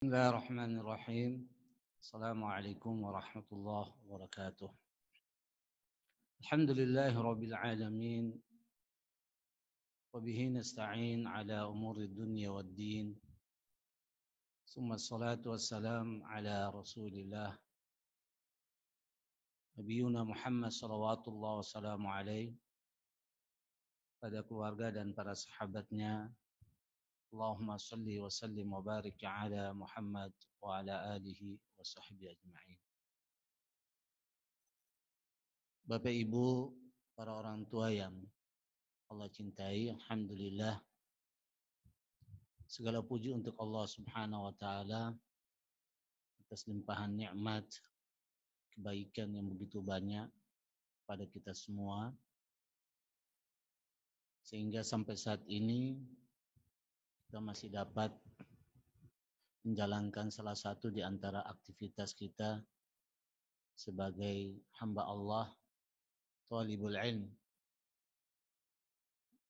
Bismillahirrahmanirrahim. Assalamualaikum warahmatullahi wabarakatuh. Alhamdulillahi rabbil alamin. Wa bihi nasta'in ala umuri dunya waddin. Summa salatu wassalam ala rasulillah. Nabiyuna Muhammad salawatullah wassalamu alaih. Pada keluarga dan para sahabatnya. Allahumma salli wa sallim wa barik ala Muhammad wa ala alihi wa sahbihi ajma'in. Bapak Ibu, para orang tua yang Allah cintai, alhamdulillah segala puji untuk Allah Subhanahu wa taala atas limpahan nikmat kebaikan yang begitu banyak pada kita semua, sehingga sampai saat ini kita masih dapat menjalankan salah satu di antara aktivitas kita sebagai hamba Allah, thalibul ilm,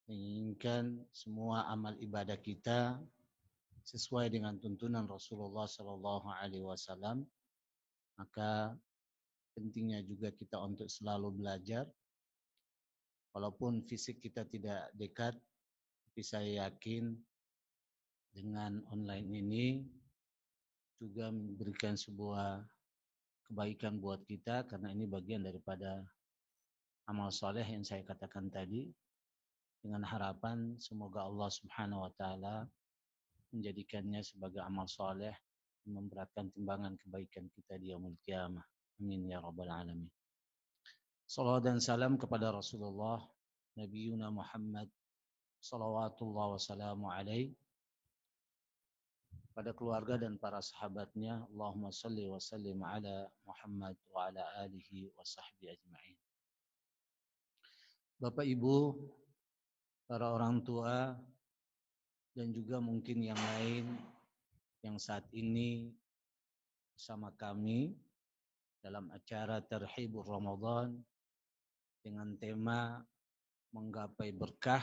menginginkan semua amal ibadah kita sesuai dengan tuntunan Rasulullah SAW. Maka pentingnya juga kita untuk selalu belajar, walaupun fisik kita tidak dekat, tapi saya yakin dengan online ini juga memberikan sebuah kebaikan buat kita, karena ini bagian daripada amal soleh yang saya katakan tadi, dengan harapan semoga Allah Subhanahu wa taala menjadikannya sebagai amal soleh yang memberatkan timbangan kebaikan kita di yaumul qiyamah. Amin ya rabbal alamin. Salawat dan salam kepada Rasulullah Nabiyuna Muhammad salawatullah wassalamu alaih, pada keluarga dan para sahabatnya. Allahumma salli wa sallim ala Muhammad wa ala alihi wa sahbihi ajma'in. Bapak Ibu, para orang tua, dan juga mungkin yang lain yang saat ini bersama kami dalam acara Tarhibur Ramadan dengan tema menggapai berkah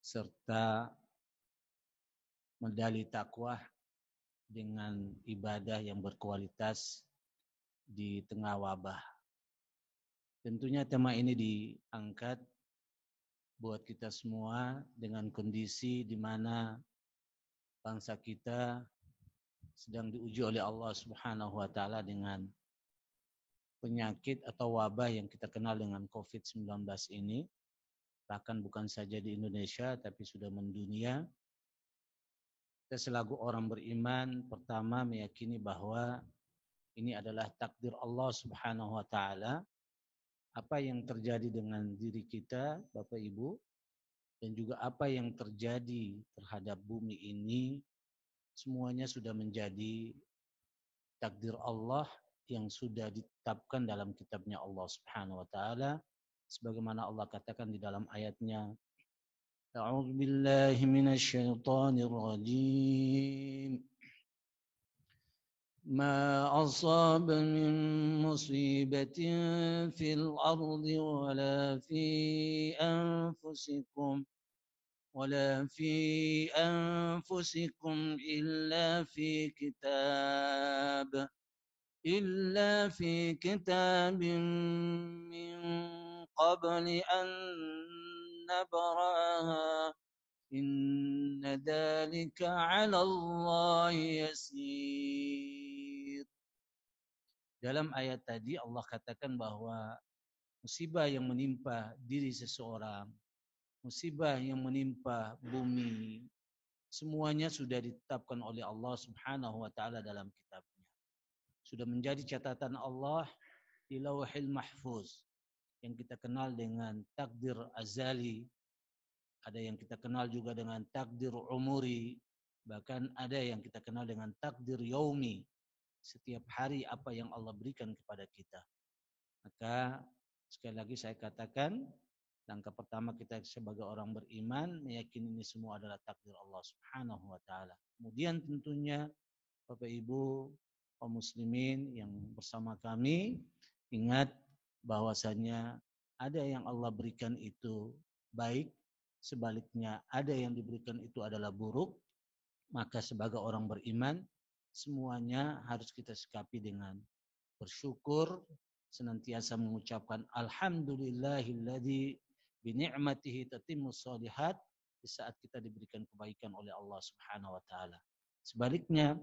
serta medali takwa dengan ibadah yang berkualitas di tengah wabah. Tentunya tema ini diangkat buat kita semua dengan kondisi di mana bangsa kita sedang diuji oleh Allah Subhanahu wa taala dengan penyakit atau wabah yang kita kenal dengan COVID-19 ini. Bahkan bukan saja di Indonesia tapi sudah mendunia. Kita selaku orang beriman pertama meyakini bahwa ini adalah takdir Allah Subhanahu wa taala. Apa yang terjadi dengan diri kita, Bapak Ibu, dan juga apa yang terjadi terhadap bumi ini, semuanya sudah menjadi takdir Allah yang sudah ditetapkan dalam kitabnya Allah Subhanahu wa taala, sebagaimana Allah katakan di dalam ayatnya, A'udzu billahi minasyaitonir rajim. Ma asaba min musibatin fil ardi wala fi anfusikum illa fi kitabin min qabli an nabraha inna dzalika 'ala Allah yasir. Dalam ayat tadi Allah katakan bahwa musibah yang menimpa diri seseorang, musibah yang menimpa bumi, semuanya sudah ditetapkan oleh Allah Subhanahu wa taala dalam kitabnya. Sudah menjadi catatan Allah di Lauhil Mahfuz yang kita kenal dengan takdir azali, ada yang kita kenal juga dengan takdir umuri, bahkan ada yang kita kenal dengan takdir yaumi, setiap hari apa yang Allah berikan kepada kita. Maka sekali lagi saya katakan, langkah pertama kita sebagai orang beriman meyakini ini semua adalah takdir Allah Subhanahu wa taala. Kemudian tentunya Bapak Ibu kaum muslimin yang bersama kami, ingat bahwasanya ada yang Allah berikan itu baik, sebaliknya ada yang diberikan itu adalah buruk. Maka sebagai orang beriman semuanya harus kita sikapi dengan bersyukur, senantiasa mengucapkan alhamdulillahilladzi bi ni'matihi tatimmus shalihat di saat kita diberikan kebaikan oleh Allah Subhanahu wa taala. Sebaliknya,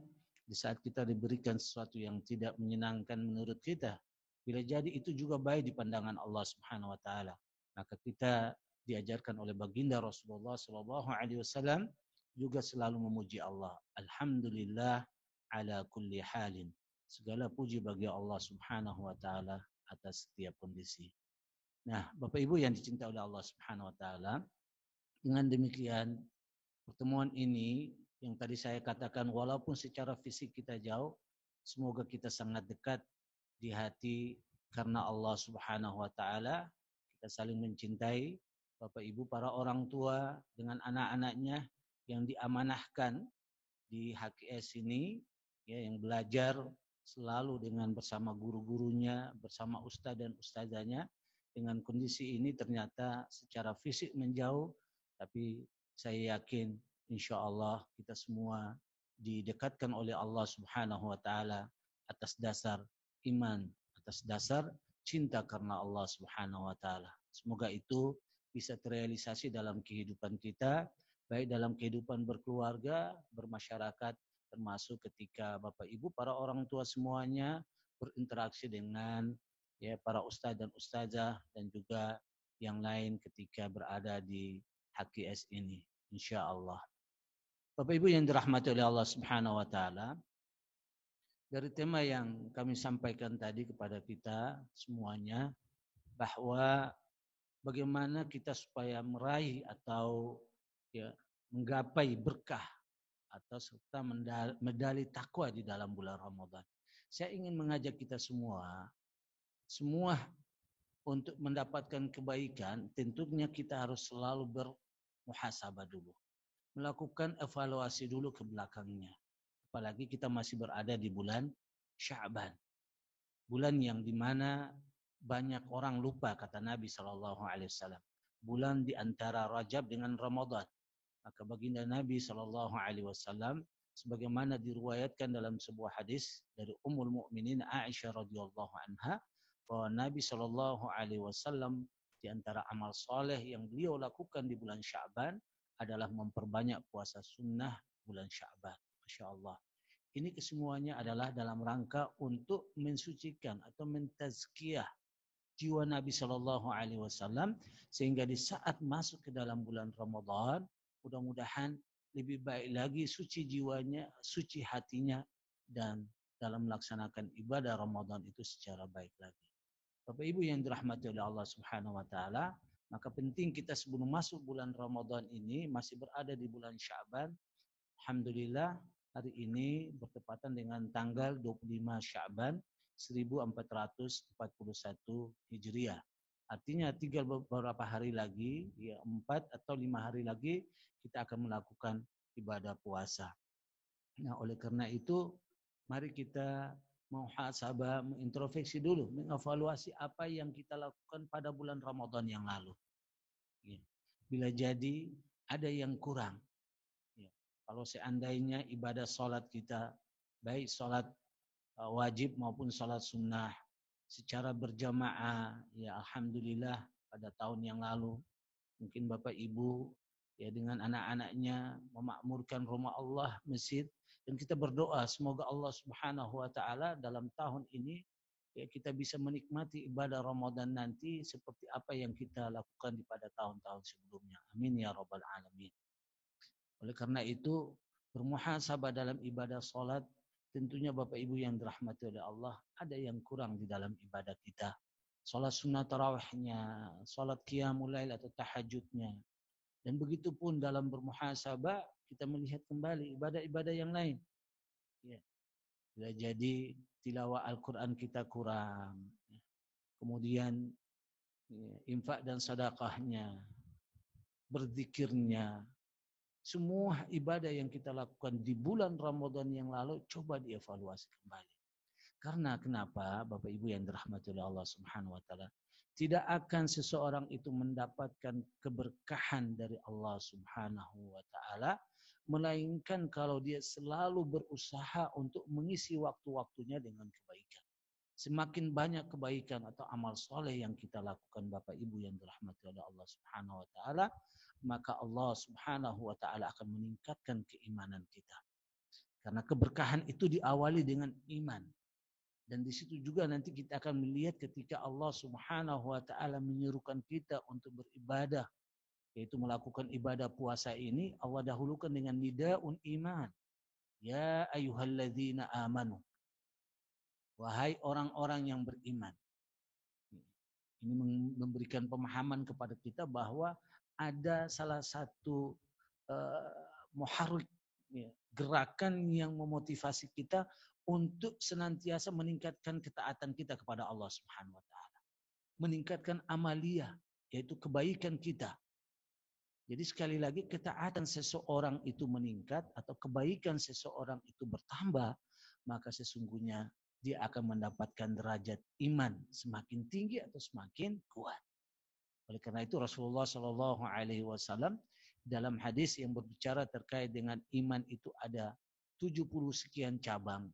di saat kita diberikan sesuatu yang tidak menyenangkan menurut kita, bila jadi itu juga baik di pandangan Allah Subhanahu wa taala, maka kita diajarkan oleh baginda Rasulullah sallallahu alaihi wasallam juga selalu memuji Allah. Alhamdulillah ala kulli halin. Segala puji bagi Allah Subhanahu wa taala atas setiap kondisi. Nah, Bapak Ibu yang dicintai oleh Allah Subhanahu wa taala, dengan demikian pertemuan ini yang tadi saya katakan walaupun secara fisik kita jauh, semoga kita sangat dekat di hati karena Allah Subhanahu wa taala. Kita saling mencintai, Bapak Ibu para orang tua dengan anak-anaknya yang diamanahkan di HKS ini, ya, yang belajar selalu dengan bersama guru-gurunya, bersama ustadz dan ustazahnya. Dengan kondisi ini ternyata secara fisik menjauh, tapi saya yakin insya Allah kita semua didekatkan oleh Allah Subhanahu wa taala atas dasar iman, atas dasar cinta karena Allah Subhanahu wa taala. Semoga itu bisa terrealisasi dalam kehidupan kita, baik dalam kehidupan berkeluarga, bermasyarakat, termasuk ketika Bapak Ibu para orang tua semuanya berinteraksi dengan ya para ustadz dan ustazah dan juga yang lain ketika berada di HKS ini, insya Allah. Bapak Ibu yang dirahmati oleh Allah Subhanahu wa taala, dari tema yang kami sampaikan tadi kepada kita semuanya, bahwa bagaimana kita supaya meraih atau ya menggapai berkah atau serta medali takwa di dalam bulan Ramadan. Saya ingin mengajak kita semua untuk mendapatkan kebaikan, tentunya kita harus selalu bermuhasabah dulu. Melakukan evaluasi dulu ke belakangnya. Apalagi kita masih berada di bulan Sya'ban. Bulan yang dimana banyak orang lupa, kata Nabi SAW. Bulan di antara Rajab dengan Ramadan. Maka baginda Nabi SAW, sebagaimana diriwayatkan dalam sebuah hadis dari Ummul Mukminin Aisyah radhiyallahu anha, bahwa Nabi SAW di antara amal soleh yang beliau lakukan di bulan Sya'ban adalah memperbanyak puasa sunnah bulan Sya'ban. Masya Allah. Ini kesemuanya adalah dalam rangka untuk mensucikan atau mentazkiyah jiwa Nabi SAW, sehingga di saat masuk ke dalam bulan Ramadan, mudah-mudahan lebih baik lagi suci jiwanya, suci hatinya, dan dalam melaksanakan ibadah Ramadan itu secara baik lagi. Bapak Ibu yang dirahmati oleh Allah Subhanahu wa taala, maka penting kita sebelum masuk bulan Ramadan ini masih berada di bulan Sya'ban. Alhamdulillah hari ini bertepatan dengan tanggal 25 Sya'ban 1441 Hijriah. Artinya tinggal beberapa hari lagi, ya 4 atau 5 hari lagi kita akan melakukan ibadah puasa. Nah, oleh karena itu mari kita muhasabah, mengintrospeksi dulu, mengevaluasi apa yang kita lakukan pada bulan Ramadan yang lalu. Ya. Bila jadi ada yang kurang, ya. Kalau seandainya ibadah sholat kita, baik sholat wajib maupun sholat sunnah, secara berjamaah, ya alhamdulillah pada tahun yang lalu, mungkin Bapak Ibu ya dengan anak-anaknya memakmurkan rumah Allah, masjid, dan kita berdoa semoga Allah Subhanahu wa taala dalam tahun ini ya kita bisa menikmati ibadah Ramadan nanti seperti apa yang kita lakukan pada tahun-tahun sebelumnya. Amin ya rabbal alamin. Oleh karena itu, bermuhasabah dalam ibadah salat, tentunya Bapak Ibu yang dirahmati oleh Allah, ada yang kurang di dalam ibadah kita. Salat sunnah tarawihnya, salat qiyamul lail atau tahajudnya. Dan begitu pun dalam bermuhasabah, kita melihat kembali ibadah-ibadah yang lain. Ya. Bila jadi tilawah Al-Quran kita kurang. Kemudian ya, infak dan sedekahnya, berzikirnya, semua ibadah yang kita lakukan di bulan Ramadan yang lalu coba dievaluasi kembali. Karena kenapa Bapak Ibu yang dirahmati oleh Allah Subhanahu wa taala? tidak akan seseorang itu mendapatkan keberkahan dari Allah Subhanahu wa taala melainkan kalau dia selalu berusaha untuk mengisi waktu-waktunya dengan kebaikan. Semakin banyak kebaikan atau amal soleh yang kita lakukan Bapak Ibu yang dirahmati oleh Allah Subhanahu wa taala, maka Allah Subhanahu wa taala akan meningkatkan keimanan kita. Karena keberkahan itu diawali dengan iman. Dan di situ juga nanti kita akan melihat ketika Allah Subhanahu wa taala menyerukan kita untuk beribadah, yaitu melakukan ibadah puasa ini, Allah dahulukan dengan nidaun iman. Ya ayyuhalladzina amanu. Wahai orang-orang yang beriman. Ini memberikan pemahaman kepada kita bahwa ada salah satu muharrik, gerakan yang memotivasi kita untuk senantiasa meningkatkan ketaatan kita kepada Allah Subhanahu wa taala. Meningkatkan amalia, yaitu kebaikan kita. Jadi sekali lagi ketaatan seseorang itu meningkat atau kebaikan seseorang itu bertambah, maka sesungguhnya dia akan mendapatkan derajat iman semakin tinggi atau semakin kuat. Oleh karena itu Rasulullah Shallallahu Alaihi Wasallam dalam hadis yang berbicara terkait dengan iman itu ada 70 sekian cabang.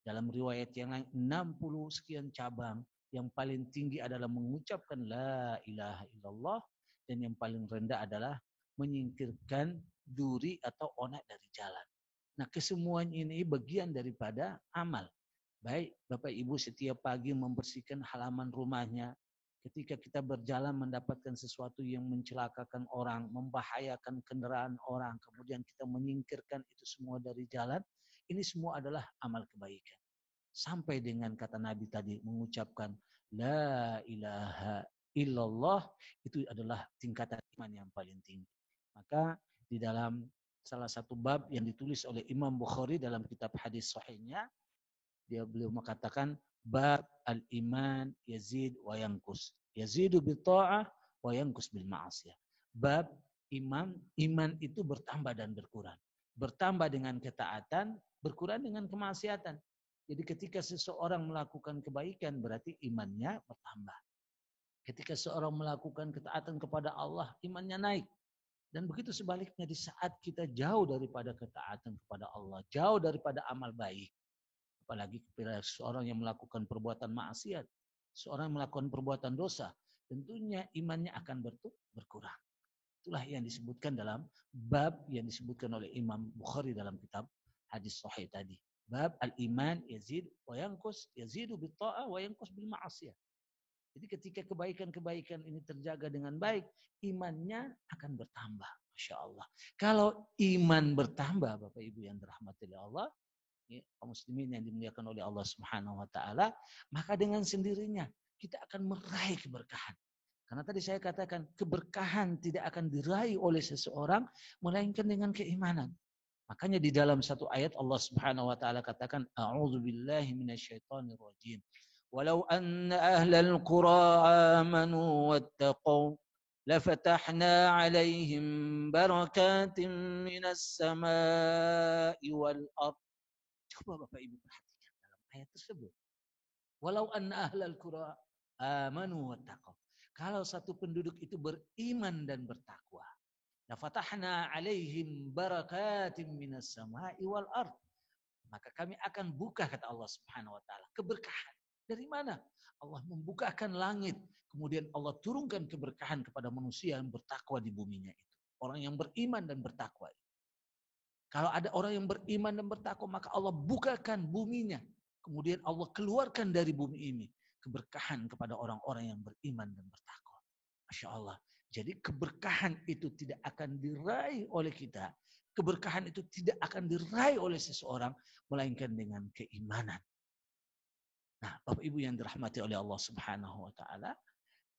Dalam riwayat yang lain 60 sekian cabang. Yang paling tinggi adalah mengucapkan la ilaha illallah, dan yang paling rendah adalah menyingkirkan duri atau onak dari jalan. Nah, kesemuanya ini bagian daripada amal. Baik Bapak Ibu setiap pagi membersihkan halaman rumahnya, ketika kita berjalan mendapatkan sesuatu yang mencelakakan orang, membahayakan kendaraan orang, kemudian kita menyingkirkan itu semua dari jalan, ini semua adalah amal kebaikan. Sampai dengan kata Nabi tadi mengucapkan la ilaha illallah, itu adalah tingkatan iman yang paling tinggi. Maka di dalam salah satu bab yang ditulis oleh Imam Bukhari dalam kitab hadis sahihnya, beliau mengatakan bab al-iman yazid wa yanqus. Yazidu bil ta'ah wa yanqus bil ma'asiyah. Bab iman itu bertambah dan berkurang. Bertambah dengan ketaatan, berkurang dengan kemaksiatan. Jadi ketika seseorang melakukan kebaikan berarti imannya bertambah. Ketika seorang melakukan ketaatan kepada Allah, imannya naik. Dan begitu sebaliknya di saat kita jauh daripada ketaatan kepada Allah, jauh daripada amal baik, apalagi kepada seorang yang melakukan perbuatan maksiat, seorang yang melakukan perbuatan dosa, tentunya imannya akan berkurang. Itulah yang disebutkan dalam bab yang disebutkan oleh Imam Bukhari dalam kitab hadis sahih tadi. Bab al-iman yazid wa yanqus, yazidu bit ta'ah wa yanqus bil ma'asiyah. Jadi ketika kebaikan-kebaikan ini terjaga dengan baik, imannya akan bertambah. Masya Allah. Kalau iman bertambah, Bapak Ibu yang dirahmati oleh Allah, kaum muslimin yang dimuliakan oleh Allah Subhanahu wa taala, maka dengan sendirinya kita akan meraih keberkahan. Karena tadi saya katakan keberkahan tidak akan diraih oleh seseorang melainkan dengan keimanan. Makanya di dalam satu ayat Allah Subhanahu wa taala katakan a'udzubillahi minasyaitonir rajim. Walau anna ahlal qura amanu wattaqau lafatahna 'alaihim barakatin minas samaa'i wal ardh. Coba Bapak Ibu perhatikan dalam ayat tersebut. Walau anna ahlal qura amanu wattaqau. Kalau satu penduduk itu beriman dan bertakwa, la fatahna alaihim barakatim minas sama'i wal ard. Maka kami akan buka, kata Allah Subhanahu wa taala, keberkahan. Dari mana? Allah membukakan langit, kemudian Allah turunkan keberkahan kepada manusia yang bertakwa di buminya itu. Orang yang beriman dan bertakwa. Kalau ada orang yang beriman dan bertakwa, maka Allah bukakan buminya. Kemudian Allah keluarkan dari bumi ini keberkahan kepada orang-orang yang beriman dan bertakwa. Masya Allah. Jadi keberkahan itu tidak akan diraih oleh kita. Keberkahan itu tidak akan diraih oleh seseorang, melainkan dengan keimanan. Nah, Bapak Ibu yang dirahmati oleh Allah Subhanahu wa taala,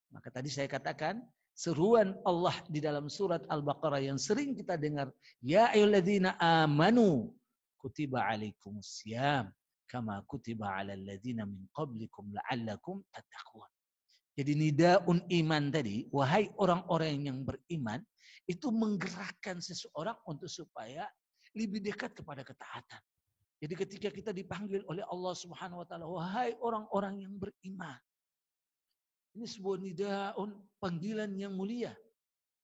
maka tadi saya katakan seruan Allah di dalam surat Al-Baqarah yang sering kita dengar, ya ayyuhalladzina amanu kutiba alaikumusiyam kama kutiba alal ladzina min qablikum la'allakum tattaqun. Jadi nidaun iman tadi, wahai orang-orang yang beriman, itu menggerakkan seseorang untuk supaya lebih dekat kepada ketaatan. Jadi ketika kita dipanggil oleh Allah Subhanahu wa taala, wahai orang-orang yang beriman, Ini sebuah nidaun, panggilan yang mulia.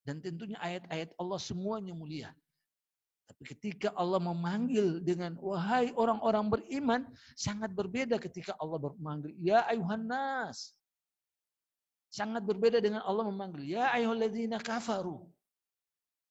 Dan tentunya ayat-ayat Allah semuanya mulia. Tapi ketika Allah memanggil dengan wahai orang-orang beriman, sangat berbeda ketika Allah memanggil ya ayuhan nas. Sangat berbeda dengan Allah memanggil ya ayyuhalladzina kafaru.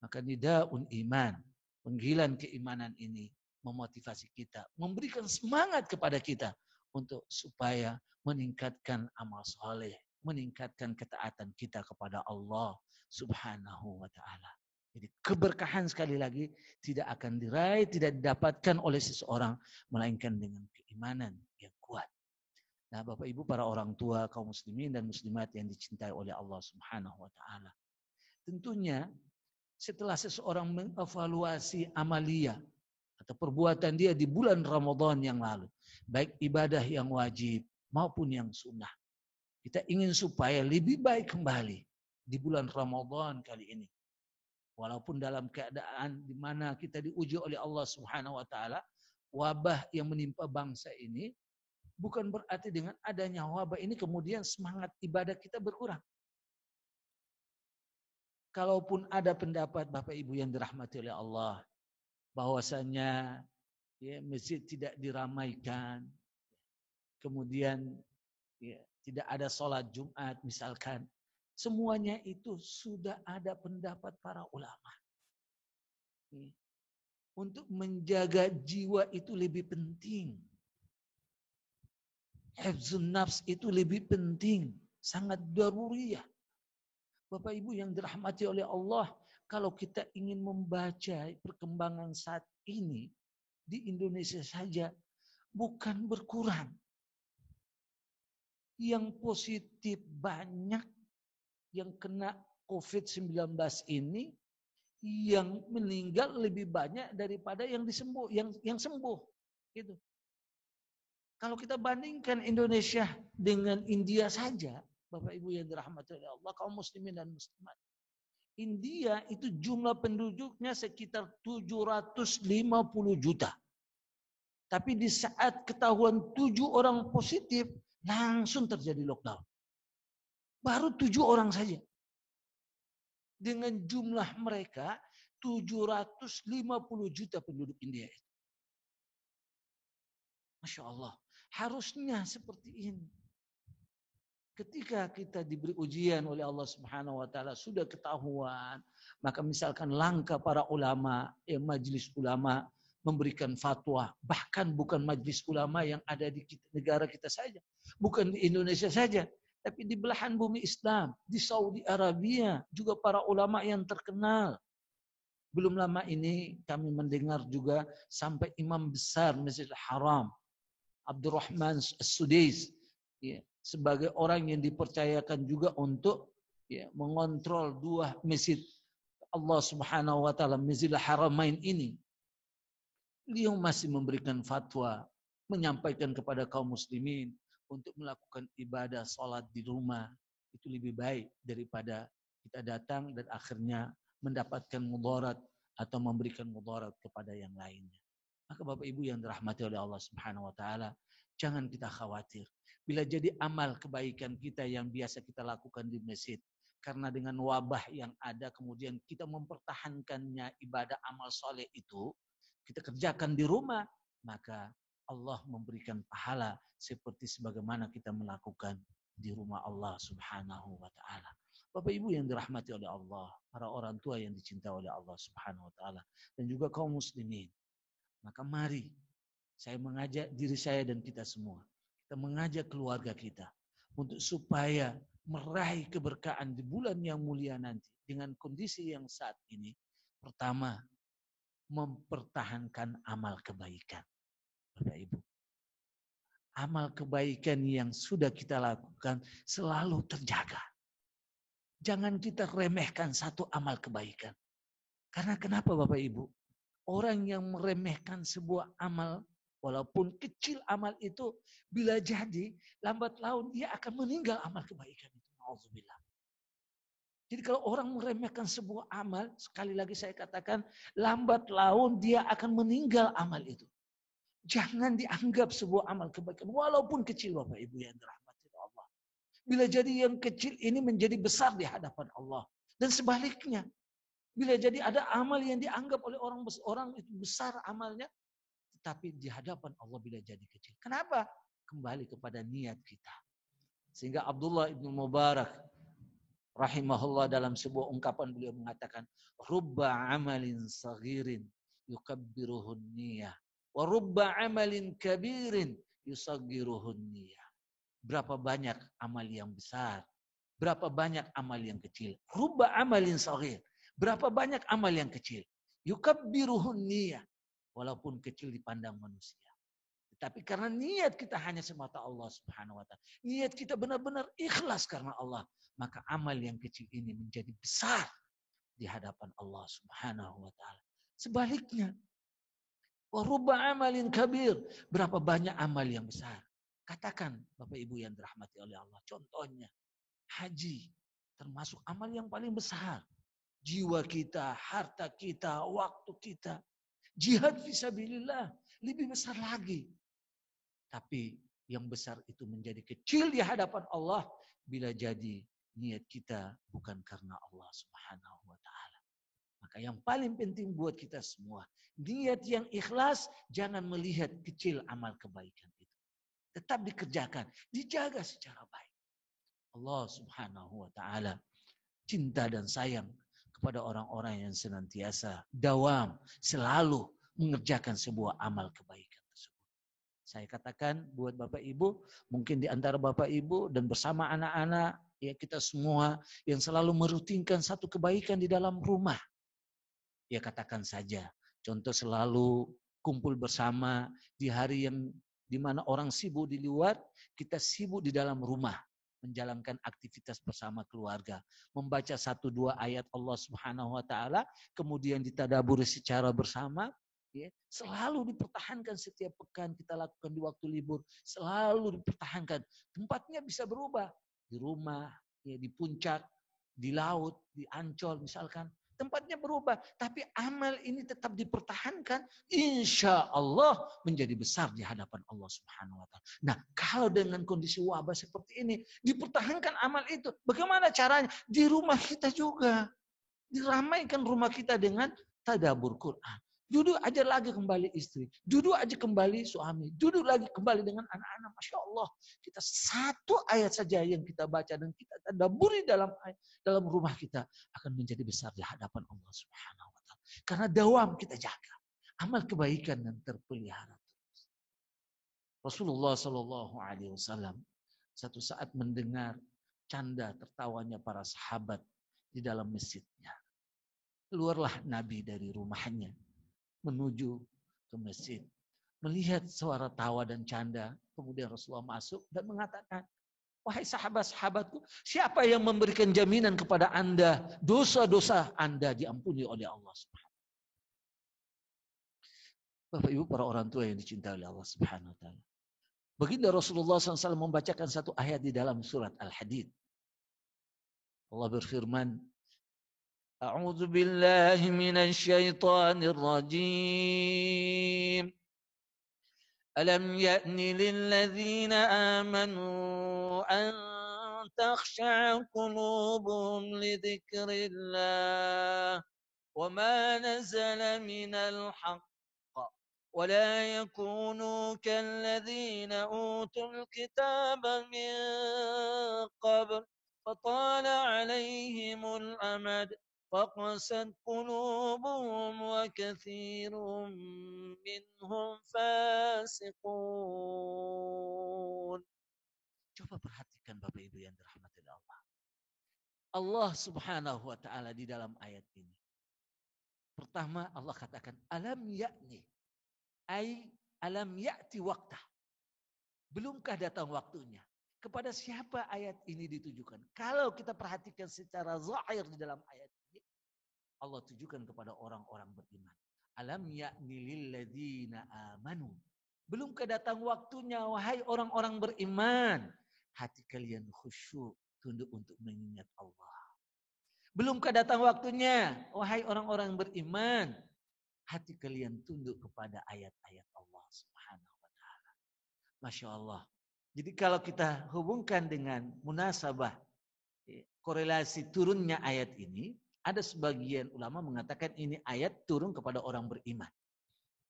Maka nidaun iman, panggilan keimanan ini memotivasi kita, memberikan semangat kepada kita untuk supaya meningkatkan amal soleh, meningkatkan ketaatan kita kepada Allah Subhanahu wa ta'ala. Jadi keberkahan sekali lagi tidak akan diraih, tidak didapatkan oleh seseorang melainkan dengan keimanan yang kuat. Nah, Bapak Ibu para orang tua kaum muslimin dan muslimat yang dicintai oleh Allah Subhanahu wa ta'ala. Tentunya setelah seseorang mengevaluasi amalia atau perbuatan dia di bulan Ramadan yang lalu, baik ibadah yang wajib maupun yang sunnah, kita ingin supaya lebih baik kembali di bulan Ramadan kali ini. Walaupun dalam keadaan di mana kita diuji oleh Allah Subhanahu wa taala, wabah yang menimpa bangsa ini bukan berarti dengan adanya wabah ini kemudian semangat ibadah kita berkurang. Kalaupun ada pendapat Bapak Ibu yang dirahmati oleh Allah, bahwasanya ya, masjid tidak diramaikan, kemudian ya, tidak ada sholat Jumat misalkan, semuanya itu sudah ada pendapat para ulama. Ya. Untuk menjaga jiwa itu lebih penting. Hifzun nafs itu lebih penting, sangat daruriyah. Bapak Ibu yang dirahmati oleh Allah, kalau kita ingin membaca perkembangan saat ini di Indonesia saja, bukan berkurang. Yang positif banyak, yang kena COVID-19 ini, yang meninggal lebih banyak daripada yang disembuh, yang sembuh. Gitu. Kalau kita bandingkan Indonesia dengan India saja, Bapak Ibu yang dirahmati oleh Allah, kaum muslimin dan muslimat. India itu jumlah penduduknya sekitar 750 juta. Tapi di saat ketahuan 7 orang positif, langsung terjadi lockdown. Baru 7 orang saja. Dengan jumlah mereka 750 juta penduduk India itu. Masya Allah. Harusnya seperti ini. Ketika kita diberi ujian oleh Allah Subhanahu wa taala sudah ketahuan, maka misalkan langkah para ulama, majelis ulama memberikan fatwa, bahkan bukan majelis ulama yang ada di negara kita saja, bukan di Indonesia saja, tapi di belahan bumi Islam, di Saudi Arabia juga para ulama yang terkenal. Belum lama ini kami mendengar juga sampai imam besar Masjidil Haram, Abdurrahman As-Sudais, ya, sebagai orang yang dipercayakan juga untuk ya, mengontrol 2 masjid Allah Subhanahu wa taala, Masjidil Haramain ini. Beliau masih memberikan fatwa, menyampaikan kepada kaum muslimin untuk melakukan ibadah salat di rumah itu lebih baik daripada kita datang dan akhirnya mendapatkan mudarat atau memberikan mudarat kepada yang lainnya. Maka Bapak Ibu yang dirahmati oleh Allah Subhanahu wa taala, jangan kita khawatir. Bila jadi amal kebaikan kita yang biasa kita lakukan di masjid, karena dengan wabah yang ada kemudian kita mempertahankannya ibadah amal soleh itu, kita kerjakan di rumah, maka Allah memberikan pahala seperti sebagaimana kita melakukan di rumah Allah Subhanahu wa taala. Bapak Ibu yang dirahmati oleh Allah, para orang tua yang dicintai oleh Allah Subhanahu wa taala, dan juga kaum muslimin. Maka mari saya mengajak diri saya dan kita semua. Kita mengajak keluarga kita untuk supaya meraih keberkahan di bulan yang mulia nanti dengan kondisi yang saat ini. Pertama, mempertahankan amal kebaikan. Bapak Ibu. Amal kebaikan yang sudah kita lakukan selalu terjaga. Jangan kita remehkan satu amal kebaikan. Karena kenapa Bapak Ibu? Orang yang meremehkan sebuah amal, walaupun kecil amal itu, bila jadi, lambat laun dia akan meninggal amal kebaikan itu. Alhamdulillah. Jadi kalau orang meremehkan sebuah amal, sekali lagi saya katakan, lambat laun dia akan meninggal amal itu. Jangan dianggap sebuah amal kebaikan, walaupun kecil Bapak Ibu yang dirahmati Allah. Bila jadi yang kecil ini menjadi besar di hadapan Allah. Dan sebaliknya, bila jadi ada amal yang dianggap oleh orang itu besar amalnya, tetapi di hadapan Allah bila jadi kecil. Kenapa? Kembali kepada niat kita. Sehingga Abdullah ibn Mubarak rahimahullah dalam sebuah ungkapan beliau mengatakan, rubba amalin saghirin yukabbiruhun niyah, wa rubba amalin kabirin yusaggiruhun niyah. Berapa banyak amal yang besar, berapa banyak amal yang kecil. Rubba amalin saghir, berapa banyak amal yang kecil. Yukabbiruhun niyah, walaupun kecil dipandang manusia. Tapi karena niat kita hanya semata Allah Subhanahu wa taala. Niat kita benar-benar ikhlas karena Allah, maka amal yang kecil ini menjadi besar di hadapan Allah Subhanahu wa taala. Sebaliknya, wa rubba amalin kabir, berapa banyak amal yang besar. Katakan Bapak Ibu yang dirahmati oleh Allah, contohnya haji termasuk amal yang paling besar. Jiwa kita, harta kita, waktu kita. Jihad fisabilillah lebih besar lagi. Tapi yang besar itu menjadi kecil di hadapan Allah bila jadi niat kita bukan karena Allah Subhanahu wa taala. Maka yang paling penting buat kita semua, niat yang ikhlas, jangan melihat kecil amal kebaikan itu. Tetap dikerjakan, dijaga secara baik. Allah Subhanahu wa taala cinta dan sayang kepada orang-orang yang senantiasa dawam selalu mengerjakan sebuah amal kebaikan. Saya katakan buat Bapak Ibu, mungkin di antara Bapak Ibu dan bersama anak-anak, ya kita semua yang selalu merutinkan satu kebaikan di dalam rumah. Ya katakan saja, contoh selalu kumpul bersama di hari yang di mana orang sibuk di luar, kita sibuk di dalam rumah. Menjalankan aktivitas bersama keluarga. Membaca 1-2 ayat Allah Subhanahu wa taala, kemudian ditadaburi secara bersama. Ya, selalu dipertahankan setiap pekan kita lakukan di waktu libur, selalu dipertahankan. Tempatnya bisa berubah, di rumah, ya, di puncak, di laut, di Ancol misalkan, tempatnya berubah, tapi amal ini tetap dipertahankan, insya Allah menjadi besar di hadapan Allah Subhanahu wa taala. Nah, kalau dengan kondisi wabah seperti ini, dipertahankan amal itu, bagaimana caranya? Di rumah kita juga, diramaikan rumah kita dengan tadabbur Quran. Duduk aja lagi kembali istri. Duduk aja kembali suami. Duduk lagi kembali dengan anak-anak. Masya Allah. Kita satu ayat saja yang kita baca dan kita tadabburi dalam rumah kita akan menjadi besar di hadapan Allah Subhanahu wa taala. Karena dawam kita jaga. Amal kebaikan yang terpelihara terus. Rasulullah Shallallahu Alaihi Wasallam satu saat mendengar canda tertawanya para sahabat di dalam masjidnya. Keluarlah Nabi dari rumahnya menuju ke masjid. Melihat suara tawa dan canda. Kemudian Rasulullah masuk dan mengatakan, wahai sahabat-sahabatku, siapa yang memberikan jaminan kepada anda dosa-dosa anda diampuni oleh Allah Subhanahu. Bapak Ibu para orang tua yang dicintai oleh Allah Subhanahu wa taala. Baginda Rasulullah SAW membacakan satu ayat di dalam surat Al-Hadid. Allah berfirman, A'udzu billahi minasy syaithanir rajim. Alam ya'ni lil ladzina amanu an takhsha'a qulubuhum li dzikrillah wa ma nazala minal haqq wa la yakunu kal ladzina utul kitaba min qabl fatala 'alaihimul amad فقست قلوبهم وكثير منهم فاسقون. Coba perhatikan Bapak Ibu yang dirahmati Allah. Allah Subhanahu wa taala di dalam ayat ini. Pertama Allah katakan alam ya'ni. Ai alam ya'ti waqtah. Belumkah datang waktunya? Kepada siapa ayat ini ditujukan? Kalau kita perhatikan secara zahir di dalam ayat ini, Allah tujukan kepada orang-orang beriman. Alam ya'ni lil ladzina amanu. Belumkah datang waktunya wahai orang-orang beriman, hati kalian khusyuk, tunduk untuk mengingat Allah. Belumkah datang waktunya wahai orang-orang beriman, hati kalian tunduk kepada ayat-ayat Allah Subhanahu wa taala. Masya Allah. Jadi kalau kita hubungkan dengan munasabah, korelasi turunnya ayat ini, ada sebagian ulama mengatakan ini ayat turun kepada orang beriman.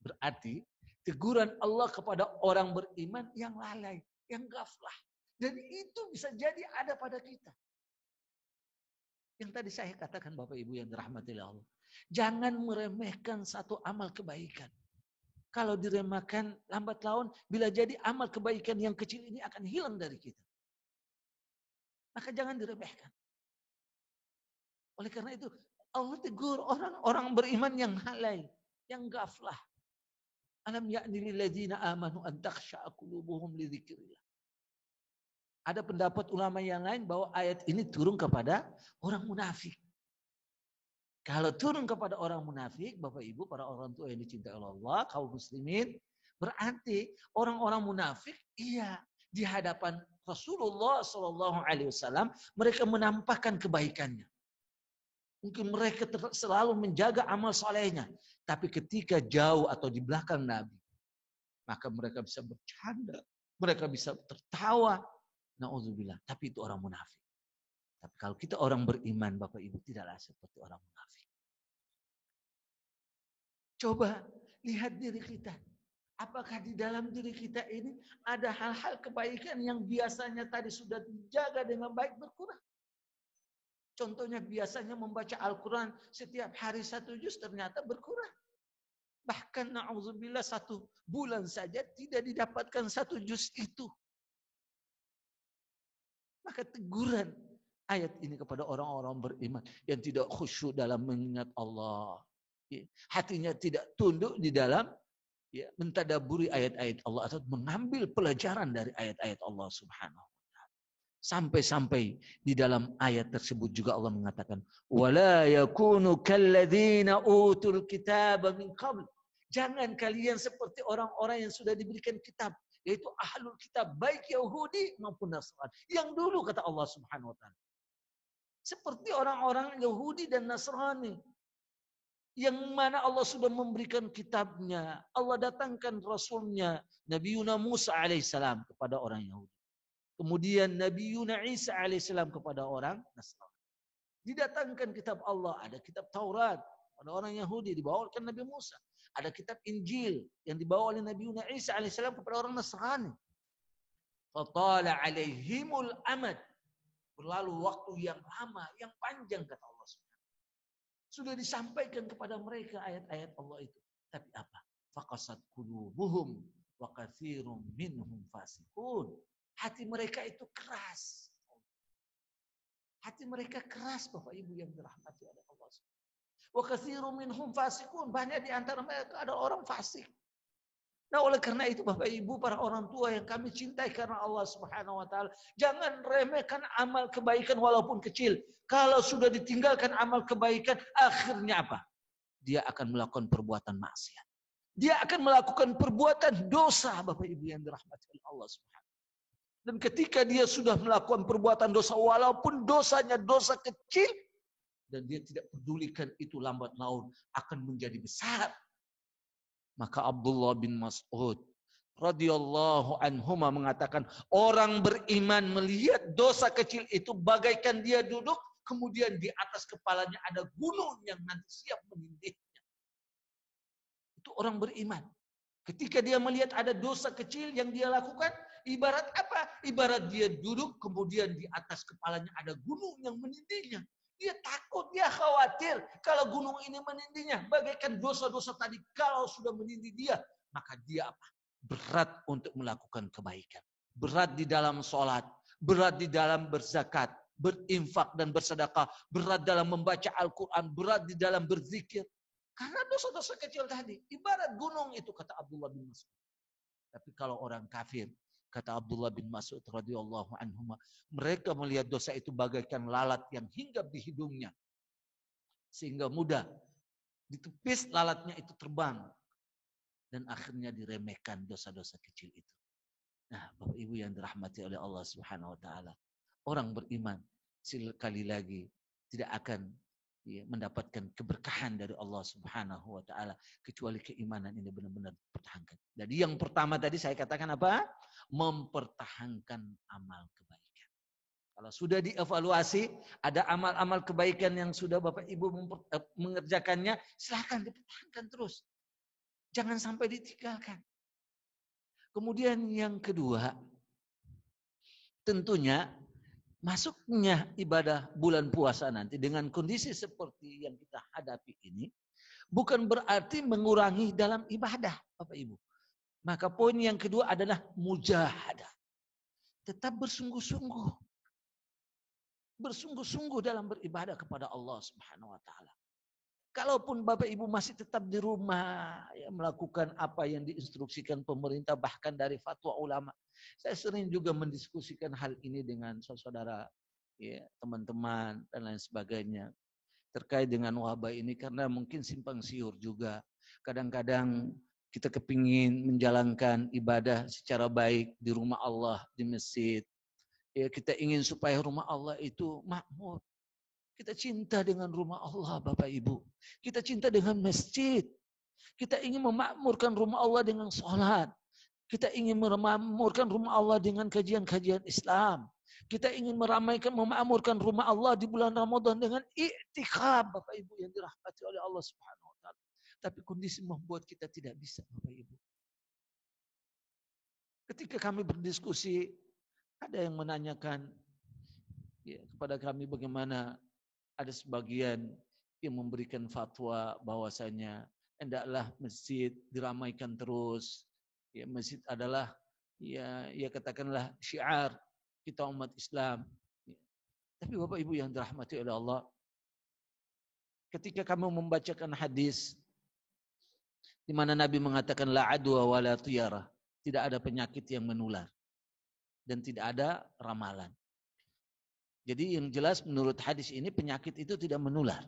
Berarti teguran Allah kepada orang beriman yang lalai, yang ghaflah. Dan itu bisa jadi ada pada kita. Yang tadi saya katakan Bapak Ibu yang dirahmati Allah. Jangan meremehkan satu amal kebaikan. Kalau diremehkan lambat laun, bila jadi amal kebaikan yang kecil ini akan hilang dari kita. Maka jangan diremehkan. Oleh karena itu, Allah tegur orang-orang beriman yang lalai, yang ghaflah. Alam ya'ni lil ladzina amanu an takhsha'a qulubuhum li dzikrillah. Ada pendapat ulama yang lain bahwa ayat ini turun kepada orang munafik. Kalau turun kepada orang munafik, Bapak Ibu, para orang tua yang dicintai oleh Allah, kaum muslimin, berarti orang-orang munafik, iya, di hadapan Rasulullah SAW, mereka menampakkan kebaikannya. Mungkin mereka selalu menjaga amal solehnya. Tapi ketika jauh atau di belakang Nabi, maka mereka bisa bercanda, mereka bisa tertawa. Na'udzubillah, tapi itu orang munafik. Tapi kalau kita orang beriman, Bapak Ibu, tidaklah seperti orang munafik. Coba lihat diri kita. Apakah di dalam diri kita ini ada hal-hal kebaikan yang biasanya tadi sudah dijaga dengan baik berkurang? Contohnya biasanya membaca Al-Quran setiap hari 1 juz ternyata berkurang. Bahkan na'udzubillah 1 bulan saja tidak didapatkan 1 juz itu. Maka teguran ayat ini kepada orang-orang beriman yang tidak khusyuk dalam mengingat Allah. Hatinya tidak tunduk di dalam mentadaburi ayat-ayat Allah atau mengambil pelajaran dari ayat-ayat Allah Subhanahu wa taala. Sampai-sampai di dalam ayat tersebut juga Allah mengatakan, "Wala yakunu kalladzina utul kitaba min qabl." Jangan kalian seperti orang-orang yang sudah diberikan kitab, yaitu ahlul kitab, baik Yahudi maupun Nasrani. Yang dulu kata Allah Subhanahu wa taala. Seperti orang-orang Yahudi dan Nasrani. Yang mana Allah sudah memberikan kitabnya. Allah datangkan Rasulnya, Nabi Yuna Musa alaihissalam kepada orang Yahudi. Kemudian Nabi Yuna Isa alaihissalam kepada orang Nasrani. Didatangkan kitab Allah, ada kitab Taurat pada orang Yahudi dibawakan Nabi Musa. Ada kitab Injil yang dibawa oleh Nabi Yuna Isa alaihissalam kepada orang Nasrani. Fatala alaihimul amad. Berlalu waktu yang lama, yang panjang kata Allah. Sudah disampaikan kepada mereka ayat-ayat Allah itu. Tapi apa? Faqasat qulubuhum wa katsirum minhum fasiqun. Hati mereka itu keras. Hati mereka keras Bapak Ibu yang dirahmati oleh Allah. Wa katsirum minhum fasiqun. Banyak di antara mereka ada orang fasik. Nah, oleh karena itu Bapak Ibu, para orang tua yang kami cintai karena Allah Subhanahu wa taala, jangan remehkan amal kebaikan walaupun kecil. Kalau sudah ditinggalkan amal kebaikan, akhirnya apa? Dia akan melakukan perbuatan maksiat. Dia akan melakukan perbuatan dosa, Bapak Ibu yang dirahmati oleh Allah Subhanahu. Dan ketika dia sudah melakukan perbuatan dosa walaupun dosanya dosa kecil dan dia tidak pedulikan itu, lambat laun akan menjadi besar. Maka Abdullah bin Mas'ud radhiyallahu anhuma mengatakan, orang beriman melihat dosa kecil itu bagaikan dia duduk, kemudian di atas kepalanya ada gunung yang nanti siap menindihnya. Itu orang beriman. Ketika dia melihat ada dosa kecil yang dia lakukan, ibarat apa? Ibarat dia duduk, kemudian di atas kepalanya ada gunung yang menindihnya. Dia takut, dia khawatir kalau gunung ini menindihnya. Bagaikan dosa-dosa tadi kalau sudah menindih dia, maka dia apa? Berat untuk melakukan kebaikan. Berat di dalam sholat, berat di dalam berzakat, berinfak dan bersedekah, berat dalam membaca Al-Quran, berat di dalam berzikir. Karena dosa-dosa kecil tadi, ibarat gunung itu kata Abdullah bin Mas'ud. Tapi kalau orang kafir, kata Abdullah bin Mas'ud radhiyallahu anhu, mereka melihat dosa itu bagaikan lalat yang hinggap di hidungnya. Sehingga mudah ditepis lalatnya itu terbang. Dan akhirnya diremehkan dosa-dosa kecil itu. Nah, Bapak Ibu yang dirahmati oleh Allah Subhanahu wa taala, orang beriman sekali lagi tidak akan mendapatkan keberkahan dari Allah Subhanahu wa taala kecuali keimanan ini benar-benar dipertahankan. Jadi yang pertama tadi saya katakan apa? Mempertahankan amal kebaikan. Kalau sudah dievaluasi, ada amal-amal kebaikan yang sudah Bapak Ibu mengerjakannya, silakan dipertahankan terus. Jangan sampai ditinggalkan. Kemudian yang kedua, tentunya masuknya ibadah bulan puasa nanti dengan kondisi seperti yang kita hadapi ini, bukan berarti mengurangi dalam ibadah, Bapak Ibu. Maka poin yang kedua adalah mujahadah. Tetap bersungguh-sungguh. Bersungguh-sungguh dalam beribadah kepada Allah Subhanahu wa taala. Kalaupun Bapak Ibu masih tetap di rumah melakukan apa yang diinstruksikan pemerintah bahkan dari fatwa ulama. Saya sering juga mendiskusikan hal ini dengan saudara, teman-teman dan lain sebagainya terkait dengan wabah ini karena mungkin simpang siur juga. Kadang-kadang kita kepingin menjalankan ibadah secara baik di rumah Allah, di masjid. Kita ingin supaya rumah Allah itu makmur. Kita cinta dengan rumah Allah, Bapak Ibu. Kita cinta dengan masjid. Kita ingin memakmurkan rumah Allah dengan sholat. Kita ingin memakmurkan rumah Allah dengan kajian-kajian Islam. Kita ingin memakmurkan rumah Allah di bulan Ramadan dengan i'tikaf, Bapak Ibu yang dirahmati oleh Allah Subhanahu wa taala. Tapi kondisi membuat kita tidak bisa, Bapak Ibu. Ketika kami berdiskusi, ada yang menanyakan kepada kami bagaimana ada sebagian yang memberikan fatwa bahwasanya hendaklah masjid diramaikan terus. Masjid adalah katakanlah syiar kita umat Islam. Tapi Bapak Ibu yang dirahmati oleh Allah, ketika kami membacakan hadis di mana Nabi mengatakan la adwa wa la tiyarah, tidak ada penyakit yang menular dan tidak ada ramalan. Jadi yang jelas menurut hadis ini penyakit itu tidak menular.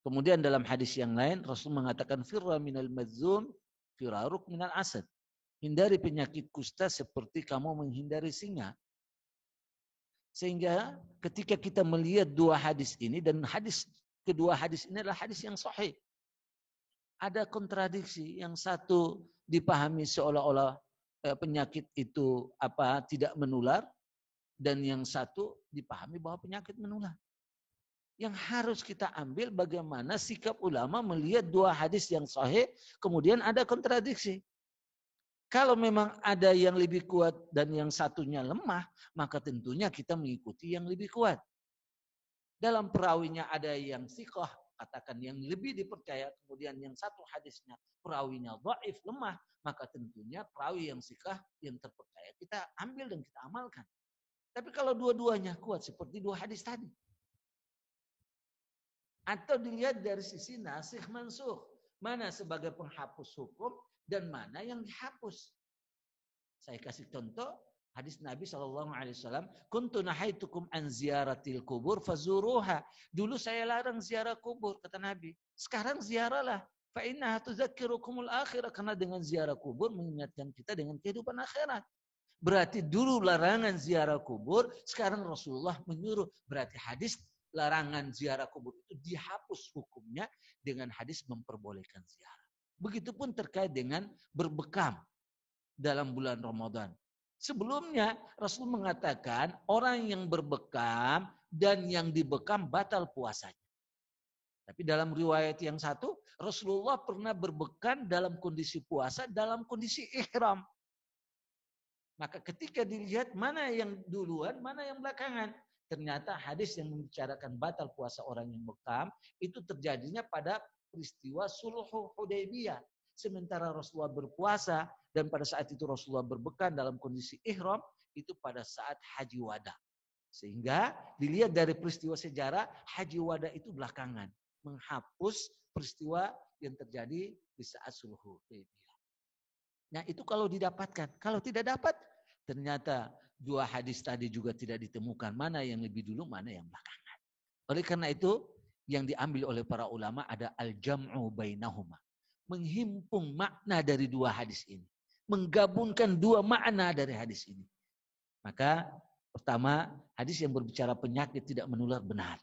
Kemudian dalam hadis yang lain Rasul mengatakan firra minal madzum firaruk minal asad. Hindari penyakit kusta seperti kamu menghindari singa. Sehingga ketika kita melihat dua hadis ini dan kedua hadis ini adalah hadis yang sahih. Ada kontradiksi, yang satu dipahami seolah-olah penyakit itu tidak menular. Dan yang satu dipahami bahwa penyakit menular. Yang harus kita ambil bagaimana sikap ulama melihat dua hadis yang sahih, kemudian ada kontradiksi. Kalau memang ada yang lebih kuat dan yang satunya lemah, maka tentunya kita mengikuti yang lebih kuat. Dalam perawinya ada yang thiqah, katakan yang lebih dipercaya, kemudian yang satu hadisnya perawinya dhaif, lemah, maka tentunya perawi yang thiqah, yang terpercaya kita ambil dan kita amalkan. Tapi kalau dua-duanya kuat seperti dua hadis tadi. Atau dilihat dari sisi nasikh mansukh. Mana sebagai penghapus hukum dan mana yang dihapus. Saya kasih contoh hadis Nabi SAW. Kuntu nahaitukum an ziyaratil kubur fazuruha. Dulu saya larang ziarah kubur, kata Nabi. Sekarang ziarahlah. Fa innaha tuzakkirukumul akhirah. Karena dengan ziarah kubur mengingatkan kita dengan kehidupan akhirat. Berarti dulu larangan ziarah kubur, sekarang Rasulullah menyuruh. Berarti hadis larangan ziarah kubur itu dihapus hukumnya dengan hadis memperbolehkan ziarah. Begitupun terkait dengan berbekam dalam bulan Ramadan. Sebelumnya Rasul mengatakan orang yang berbekam dan yang dibekam batal puasanya. Tapi dalam riwayat yang satu, Rasulullah pernah berbekam dalam kondisi puasa, dalam kondisi ihram. Maka ketika dilihat mana yang duluan, mana yang belakangan. Ternyata hadis yang membicarakan batal puasa orang yang bekam, itu terjadinya pada peristiwa Sulh Hudaybiyah. Sementara Rasulullah berpuasa, dan pada saat itu Rasulullah berbekam dalam kondisi ihram, itu pada saat haji wada. Sehingga dilihat dari peristiwa sejarah, haji wada itu belakangan. Menghapus peristiwa yang terjadi di saat Sulh Hudaybiyah. Nah itu kalau didapatkan. Kalau tidak dapat, ternyata dua hadis tadi juga tidak ditemukan. Mana yang lebih dulu, mana yang belakangan. Oleh karena itu, yang diambil oleh para ulama ada al-jam'u bainahuma. Menghimpun makna dari dua hadis ini. Menggabungkan dua makna dari hadis ini. Maka pertama, hadis yang berbicara penyakit tidak menular benar.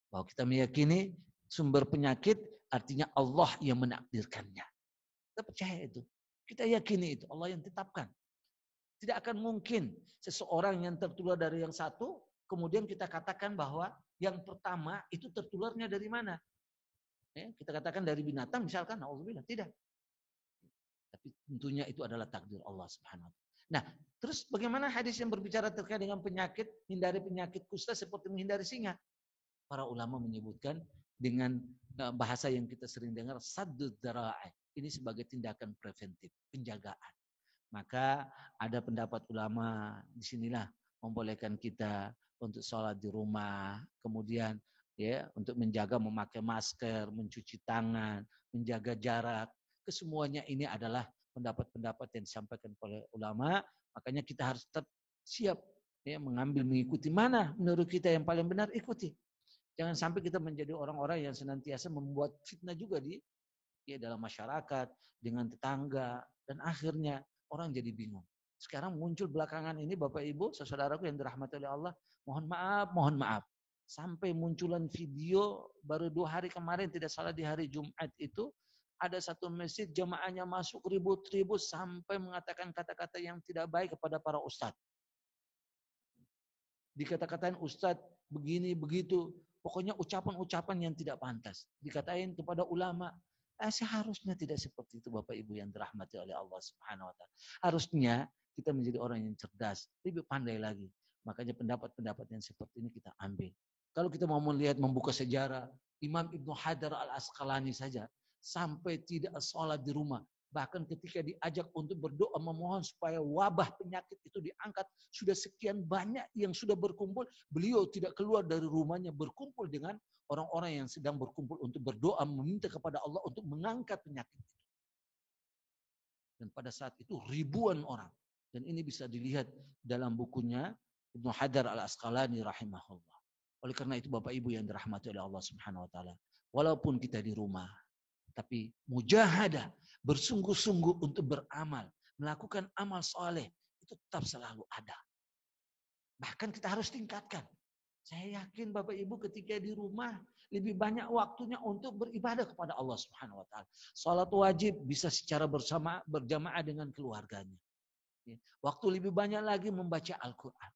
Bahwa kita meyakini sumber penyakit artinya Allah yang menakdirkannya. Kita percaya itu. Kita yakini itu. Allah yang tetapkan. Tidak akan mungkin seseorang yang tertular dari yang satu, kemudian kita katakan bahwa yang pertama itu tertularnya dari mana? Ya, kita katakan dari binatang misalkan, na'udzubillah. Tidak. Tapi tentunya itu adalah takdir Allah Subhanahu wa ta'ala. Nah, terus bagaimana hadis yang berbicara terkait dengan penyakit, hindari penyakit kusta seperti menghindari singa? Para ulama menyebutkan dengan bahasa yang kita sering dengar, saddud dzara'i. Ini sebagai tindakan preventif, penjagaan. Maka ada pendapat ulama disinilah membolehkan kita untuk sholat di rumah, kemudian ya untuk menjaga memakai masker, mencuci tangan, menjaga jarak. Kesemuanya ini adalah pendapat-pendapat yang disampaikan oleh ulama. Makanya kita harus tetap siap ya mengambil mengikuti mana menurut kita yang paling benar, ikuti. Jangan sampai kita menjadi orang-orang yang senantiasa membuat fitnah juga di dalam masyarakat, dengan tetangga, dan akhirnya orang jadi bingung. Sekarang muncul belakangan ini Bapak Ibu, saudaraku yang dirahmati oleh Allah, mohon maaf. Sampai munculan video baru 2 hari kemarin, tidak salah di hari Jumat itu, ada satu masjid jamaahnya masuk ribut-ribut sampai mengatakan kata-kata yang tidak baik kepada para ustadz. Dikata-katain ustadz begini, begitu. Pokoknya ucapan-ucapan yang tidak pantas. Dikatain kepada ulama. Seharusnya tidak seperti itu Bapak Ibu yang dirahmati oleh Allah Subhanahu wa ta'ala. Harusnya kita menjadi orang yang cerdas, lebih pandai lagi. Makanya pendapat-pendapat yang seperti ini kita ambil. Kalau kita mau melihat membuka sejarah, Imam Ibnu Hajar al-Asqalani saja sampai tidak sholat di rumah. Bahkan ketika diajak untuk berdoa memohon supaya wabah penyakit itu diangkat, sudah sekian banyak yang sudah berkumpul, beliau tidak keluar dari rumahnya berkumpul dengan orang-orang yang sedang berkumpul untuk berdoa meminta kepada Allah untuk mengangkat penyakit itu. Dan pada saat itu ribuan orang. Dan ini bisa dilihat dalam bukunya Ibnu Hajar al-Asqalani rahimahullah. Oleh karena itu Bapak Ibu yang dirahmati oleh Allah Subhanahu wa taala, walaupun kita di rumah, tapi mujahadah, bersungguh-sungguh untuk beramal, melakukan amal soleh, itu tetap selalu ada. Bahkan kita harus tingkatkan. Saya yakin Bapak Ibu ketika di rumah, lebih banyak waktunya untuk beribadah kepada Allah Subhanahu wa ta'ala. Salat wajib bisa secara bersama, berjamaah dengan keluarganya. Waktu lebih banyak lagi membaca Al-Quran.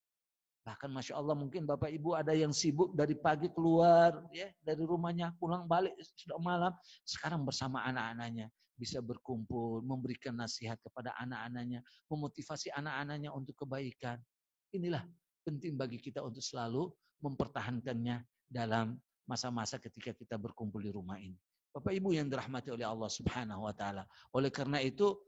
Bahkan Masya Allah mungkin Bapak Ibu ada yang sibuk dari pagi keluar ya dari rumahnya, pulang balik sudah malam. Sekarang bersama anak-anaknya bisa berkumpul, memberikan nasihat kepada anak-anaknya, memotivasi anak-anaknya untuk kebaikan. Inilah penting bagi kita untuk selalu mempertahankannya dalam masa-masa ketika kita berkumpul di rumah ini. Bapak Ibu yang dirahmati oleh Allah Subhanahu wa taala. Oleh karena itu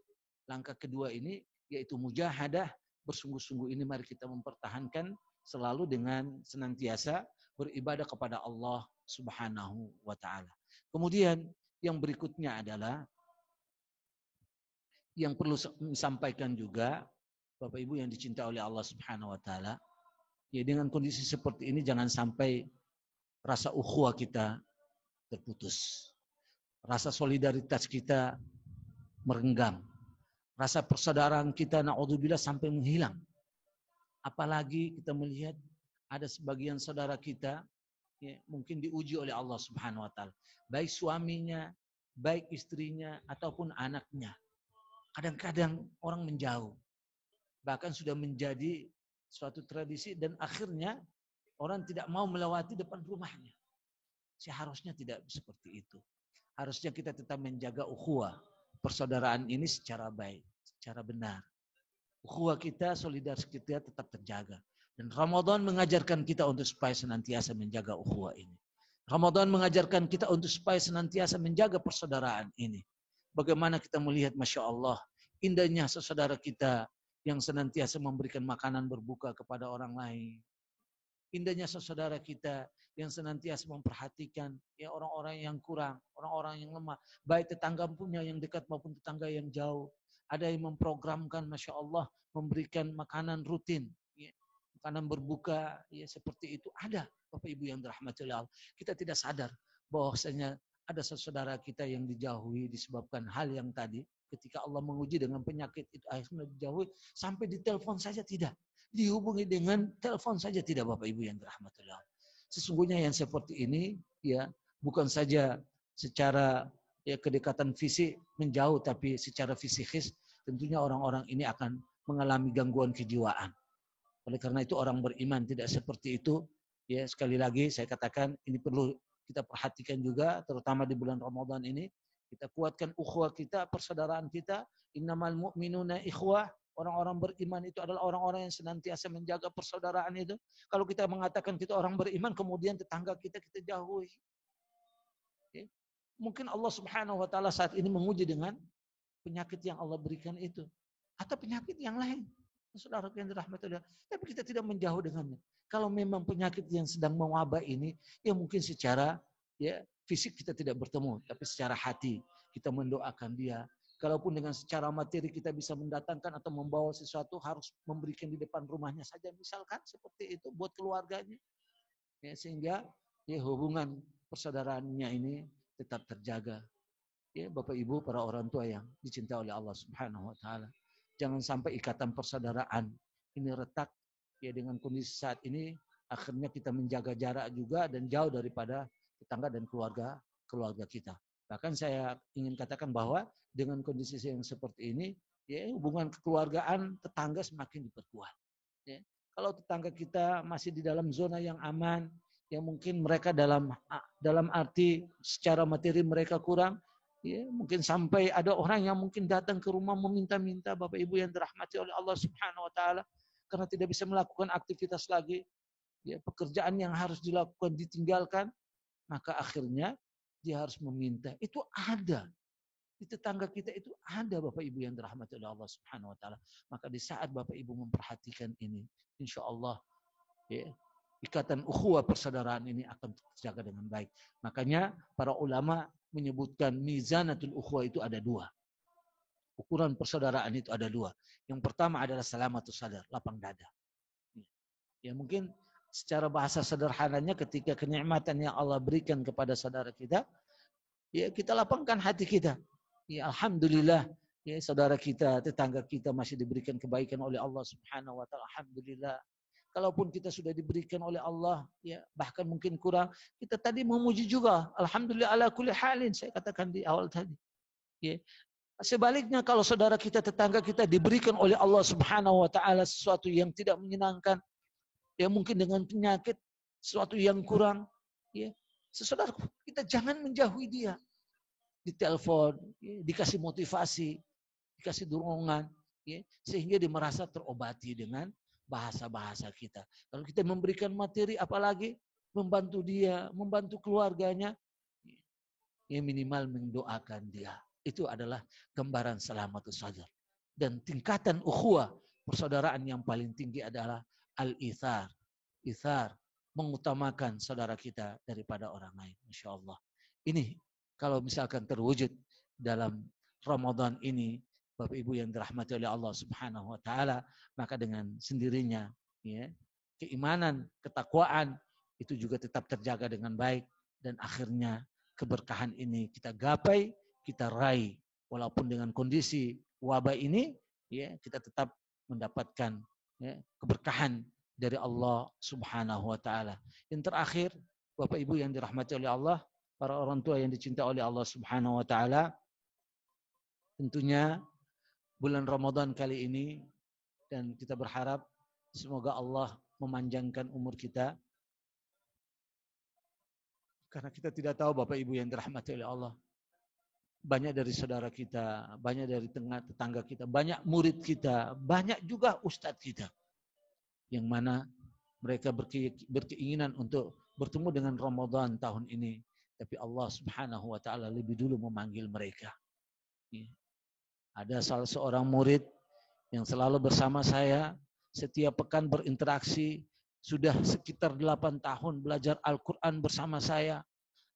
langkah kedua ini yaitu mujahadah, bersungguh-sungguh ini mari kita mempertahankan selalu dengan senantiasa beribadah kepada Allah Subhanahu wa taala. Kemudian yang berikutnya adalah yang perlu disampaikan juga Bapak Ibu yang dicintai oleh Allah Subhanahu wa taala, ya dengan kondisi seperti ini jangan sampai rasa ukhuwah kita terputus. Rasa solidaritas kita merenggang. Rasa persaudaraan kita naudzubillah sampai menghilang. Apalagi kita melihat ada sebagian saudara kita ya, mungkin diuji oleh Allah Subhanahu wa taala. Baik suaminya, baik istrinya ataupun anaknya. Kadang-kadang orang menjauh. Bahkan sudah menjadi suatu tradisi dan akhirnya orang tidak mau melewati depan rumahnya. Seharusnya tidak seperti itu. Harusnya kita tetap menjaga ukhuwah, persaudaraan ini secara baik, secara benar. Ukhuwah kita, solidaritas kita tetap terjaga. Dan Ramadan mengajarkan kita untuk supaya senantiasa menjaga ukhuwah ini. Ramadan mengajarkan kita untuk supaya senantiasa menjaga persaudaraan ini. Bagaimana kita melihat, Masya Allah, indahnya saudara kita yang senantiasa memberikan makanan berbuka kepada orang lain. Indahnya saudara kita yang senantiasa memperhatikan ya orang-orang yang kurang, orang-orang yang lemah. Baik tetangga punya yang dekat maupun tetangga yang jauh. Ada yang memprogramkan, Masya Allah, memberikan makanan rutin. Ya, makanan berbuka, ya seperti itu. Ada, Bapak Ibu yang dirahmati Allah. Kita tidak sadar bahwasanya ada saudara kita yang dijauhi disebabkan hal yang tadi. Ketika Allah menguji dengan penyakit itu akhirnya dijauhi. Sampai ditelepon saja tidak. Dihubungi dengan telepon saja tidak, Bapak Ibu yang dirahmati Allah. Sesungguhnya yang seperti ini ya bukan saja secara ya kedekatan fisik menjauh, tapi secara fisikis tentunya orang-orang ini akan mengalami gangguan kejiwaan. Oleh karena itu orang beriman tidak seperti itu. Ya sekali lagi saya katakan ini perlu kita perhatikan juga, terutama di bulan Ramadan ini. Kita kuatkan ukhuwah kita, persaudaraan kita. Innamal mu'minuna ikhwah. Orang-orang beriman itu adalah orang-orang yang senantiasa menjaga persaudaraan itu. Kalau kita mengatakan kita orang beriman, kemudian tetangga kita jauhi. Ya. Mungkin Allah Subhanahu wa taala saat ini menguji dengan penyakit yang Allah berikan itu. Atau penyakit yang lain. Saudara yang dirahmati Allah. Tapi kita tidak menjauh dengannya. Kalau memang penyakit yang sedang mewabah ini, ya mungkin secara ya fisik kita tidak bertemu, tapi secara hati kita mendoakan dia. Kalaupun dengan secara materi kita bisa mendatangkan atau membawa sesuatu, harus memberikan di depan rumahnya saja misalkan seperti itu buat keluarganya. Ya, sehingga ya hubungan persaudaraannya ini tetap terjaga. Ya, Bapak Ibu para orang tua yang dicintai oleh Allah Subhanahu wa taala. Jangan sampai ikatan persaudaraan ini retak ya dengan kondisi saat ini, akhirnya kita menjaga jarak juga dan jauh daripada tetangga dan keluarga kita. Bahkan saya ingin katakan bahwa dengan kondisi yang seperti ini, ya hubungan kekeluargaan tetangga semakin diperkuat. Ya. Kalau tetangga kita masih di dalam zona yang aman, yang mungkin mereka dalam arti secara materi mereka kurang, ya, mungkin sampai ada orang yang mungkin datang ke rumah meminta-minta, Bapak Ibu yang dirahmati oleh Allah Subhanahu wa taala, karena tidak bisa melakukan aktivitas lagi, ya, pekerjaan yang harus dilakukan ditinggalkan, maka akhirnya dia harus meminta. Itu ada di tetangga kita, itu ada Bapak Ibu yang dirahmati oleh Allah Subhanahu wa taala. Maka di saat Bapak Ibu memperhatikan ini, insya Allah ya, ikatan ukhuwah persaudaraan ini akan terjaga dengan baik. Makanya para ulama menyebutkan mizanatul ukhuwah itu ada dua. Ukuran persaudaraan itu ada dua. Yang pertama adalah salamatus sadar, lapang dada. Ya mungkin secara bahasa sederhananya ketika kenikmatan yang Allah berikan kepada saudara kita, ya kita lapangkan hati kita. Ya alhamdulillah, ya saudara kita, tetangga kita masih diberikan kebaikan oleh Allah Subhanahu wa taala. Alhamdulillah. Kalaupun kita sudah diberikan oleh Allah, ya bahkan mungkin kurang, kita tadi memuji juga. Alhamdulillah ala kulli halin, saya katakan di awal tadi. Ya. Sebaliknya kalau saudara kita, tetangga kita diberikan oleh Allah Subhanahu wa taala sesuatu yang tidak menyenangkan, ya mungkin dengan penyakit, sesuatu yang kurang, ya. Saudara kita jangan menjauhi dia. Ditelepon, ya, dikasih motivasi, dikasih dorongan, ya, sehingga dia merasa terobati dengan bahasa-bahasa kita. Kalau kita memberikan materi, apalagi membantu dia, membantu keluarganya, ya minimal mendoakan dia. Itu adalah gambaran salamatus sadar. Dan tingkatan ukhuwah persaudaraan yang paling tinggi adalah al-ithar. Ithar, mengutamakan saudara kita daripada orang lain. Insya Allah. Ini kalau misalkan terwujud dalam Ramadan ini, Bapak Ibu yang dirahmati oleh Allah Subhanahu wa taala, maka dengan sendirinya ya, keimanan, ketakwaan itu juga tetap terjaga dengan baik, dan akhirnya keberkahan ini kita gapai, kita raih, walaupun dengan kondisi wabah ini ya, kita tetap mendapatkan ya, keberkahan dari Allah Subhanahu wa taala. Yang terakhir, Bapak Ibu yang dirahmati oleh Allah, para orang tua yang dicintai oleh Allah Subhanahu wa taala, tentunya bulan Ramadan kali ini, dan kita berharap semoga Allah memanjangkan umur kita, karena kita tidak tahu Bapak Ibu yang dirahmati oleh Allah, banyak dari saudara kita, banyak dari tetangga kita, banyak murid kita, banyak juga ustadz kita, yang mana mereka berkeinginan untuk bertemu dengan Ramadan tahun ini, tapi Allah Subhanahu wa taala lebih dulu memanggil mereka. Ada salah seorang murid yang selalu bersama saya, setiap pekan berinteraksi, sudah sekitar 8 tahun belajar Al-Quran bersama saya.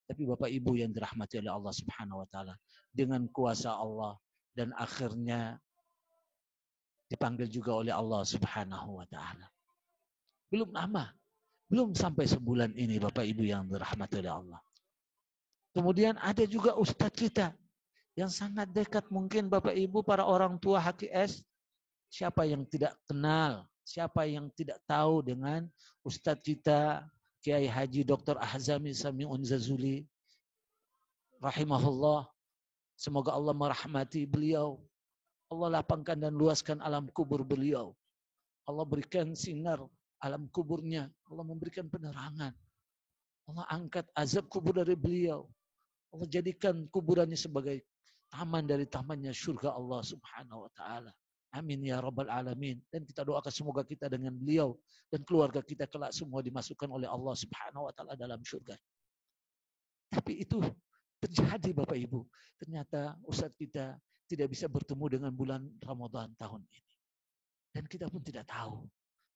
Tapi Bapak Ibu yang dirahmati oleh Allah Subhanahu wa taala, dengan kuasa Allah, dan akhirnya dipanggil juga oleh Allah Subhanahu wa taala. Belum lama, belum sampai sebulan ini Bapak Ibu yang dirahmati oleh Allah. Kemudian ada juga ustadz kita yang sangat dekat, mungkin Bapak Ibu para orang tua HKS, siapa yang tidak kenal, siapa yang tidak tahu dengan ustadz kita Kiai Haji Dr. Ahzami Sami'un Zazuli rahimahullah, semoga Allah merahmati beliau, Allah lapangkan dan luaskan alam kubur beliau, Allah berikan sinar alam kuburnya, Allah memberikan penerangan, Allah angkat azab kubur dari beliau, Allah jadikan kuburannya sebagai taman dari tamannya surga Allah Subhanahu wa taala. Amin ya rabbal alamin. Dan kita doakan semoga kita dengan beliau dan keluarga kita kelak semua dimasukkan oleh Allah Subhanahu wa taala dalam surga. Tapi itu terjadi Bapak Ibu. Ternyata ustadz kita tidak bisa bertemu dengan bulan Ramadan tahun ini. Dan kita pun tidak tahu.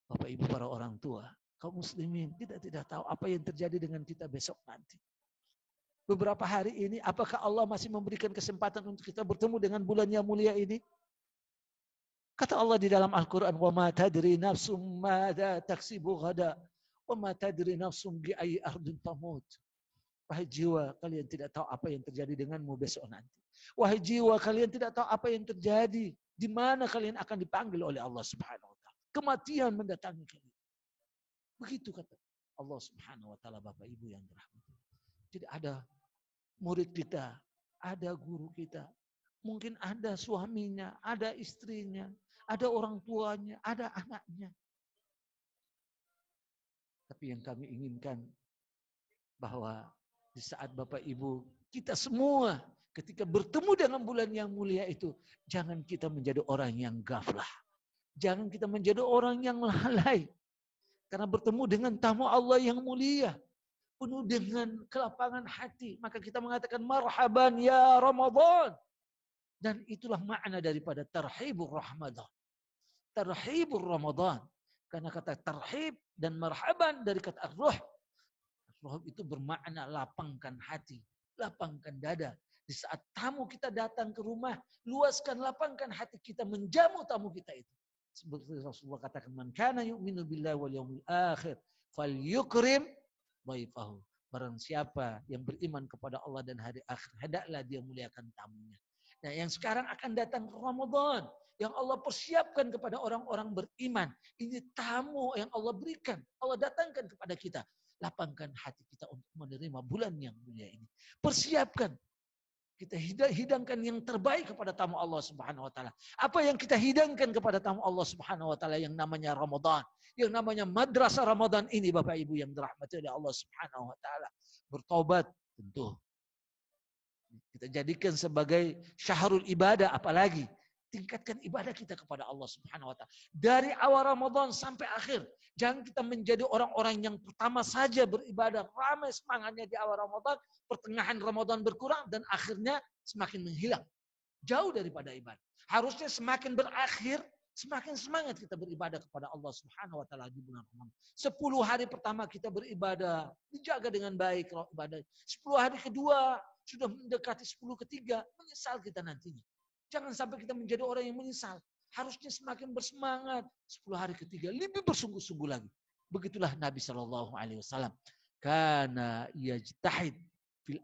Bapak Ibu para orang tua, kaum muslimin, kita tidak tahu apa yang terjadi dengan kita besok nanti. Beberapa hari ini, apakah Allah masih memberikan kesempatan untuk kita bertemu dengan bulan yang mulia ini? Kata Allah di dalam Al-Quran, وَمَا تَدْرِي نَفْسٌ مَاذَا تَكْسِبُ غَدًا وَمَا تَدْرِي نَفْسٌ بِأَيِّ أَرْضٍ تَمُوتُ. Wahai jiwa, kalian tidak tahu apa yang terjadi denganmu besok nanti. Wahai jiwa, kalian tidak tahu apa yang terjadi. Di mana kalian akan dipanggil oleh Allah Subhanahu wa taala. Kematian mendatangi kalian. Begitu kata Allah Subhanahu wa taala, Bapak Ibu yang dirahmati. Jadi ada murid kita, ada guru kita, mungkin ada suaminya, ada istrinya, ada orang tuanya, ada anaknya. Tapi yang kami inginkan bahwa di saat Bapak Ibu, kita semua ketika bertemu dengan bulan yang mulia itu, jangan kita menjadi orang yang gaflah. Jangan kita menjadi orang yang lalai. Karena bertemu dengan tamu Allah yang mulia, penuh dengan kelapangan hati, maka kita mengatakan marhaban ya Ramadan. Dan itulah makna daripada tarhibur Ramadan. Tarhibur Ramadan. Karena kata tarhib dan marhaban dari kata ar-ruh. Ar-ruh itu bermakna lapangkan hati, lapangkan dada. Di saat tamu kita datang ke rumah, luaskan, lapangkan hati kita menjamu tamu kita itu. Seperti Rasulullah katakan, man kana yu'minu billahi wal yawmil akhir falyukrim dhaifahu. Barang siapa yang beriman kepada Allah dan hari akhir, hendaklah dia muliakan tamunya. Nah, yang sekarang akan datang ke Ramadan, yang Allah persiapkan kepada orang-orang beriman. Ini tamu yang Allah berikan, Allah datangkan kepada kita. Lapangkan hati kita untuk menerima bulan yang mulia ini. Persiapkan. Kita hidangkan yang terbaik kepada tamu Allah Subhanahu wa taala. Apa yang kita hidangkan kepada tamu Allah Subhanahu wa taala yang namanya Ramadan, yang namanya madrasah Ramadan ini Bapak Ibu yang dirahmati oleh Allah Subhanahu wa taala. Bertobat tentu. Kita jadikan sebagai syahrul ibadah, apalagi tingkatkan ibadah kita kepada Allah Subhanahu wa taala. Dari awal Ramadan sampai akhir. Jangan kita menjadi orang-orang yang pertama saja beribadah, ramai semangatnya di awal Ramadan, pertengahan Ramadan berkurang dan akhirnya semakin menghilang. Jauh daripada ibadah. Harusnya semakin berakhir, semakin semangat kita beribadah kepada Allah Subhanahu wa taala di bulan Ramadan. 10 hari pertama kita beribadah, dijaga dengan baik ibadah. 10 hari kedua sudah mendekati 10 ketiga, menyesal kita nantinya. Jangan sampai kita menjadi orang yang menyesal. Harusnya semakin bersemangat. 10 hari ketiga lebih bersungguh-sungguh lagi. Begitulah Nabi SAW. Karena yajtahid fi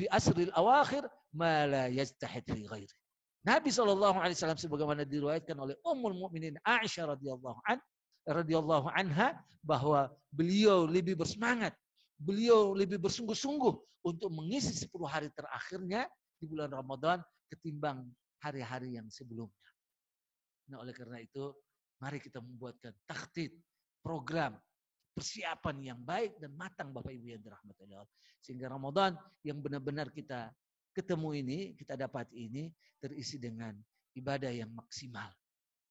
asril awakhir ma la yajtahid fi ghairi. Nabi SAW sebagaimana diriwayatkan oleh Ummul Mukminin Aisyah radhiyallahu anha bahwa beliau lebih bersemangat, beliau lebih bersungguh-sungguh untuk mengisi 10 hari terakhirnya di bulan Ramadan ketimbang hari-hari yang sebelumnya. Nah, oleh karena itu, mari kita membuatkan takhtit, program, persiapan yang baik dan matang Bapak Ibu yang dirahmati Allah. Sehingga Ramadan yang benar-benar kita ketemu ini, kita dapat ini, terisi dengan ibadah yang maksimal.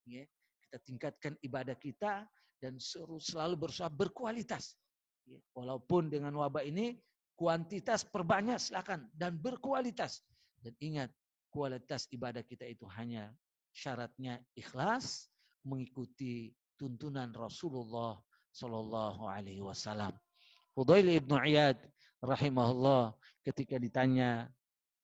Ya, kita tingkatkan ibadah kita dan selalu berusaha berkualitas. Ya, walaupun dengan wabah ini, kuantitas perbanyak silakan dan berkualitas. Dan ingat, kualitas ibadah kita itu hanya syaratnya ikhlas, mengikuti tuntunan Rasulullah Sallallahu Alaihi Wasallam. Fudail ibnu Iyad rahimahullah ketika ditanya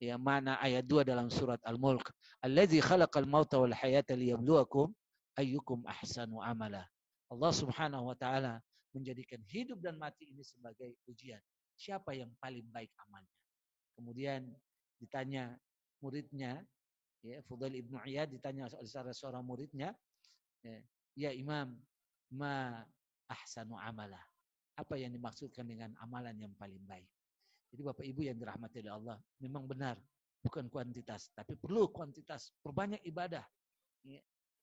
ya mana ayat 2 dalam surat Al-Mulk, Allazi khalaqal mauta wal hayata liyabluwakum ayyukum ahsanu amala. Allah Subhanahu wa taala menjadikan hidup dan mati ini sebagai ujian. Siapa yang paling baik amalnya? Kemudian ditanya muridnya, ya, Fudail ibnu Iyad ditanya oleh salah seorang muridnya, ya Imam, ma ahsanu amalah. apa yang dimaksudkan dengan amalan yang paling baik. Jadi Bapak Ibu yang dirahmati oleh Allah, memang benar bukan kuantitas, tapi perlu kuantitas. Perbanyak ibadah.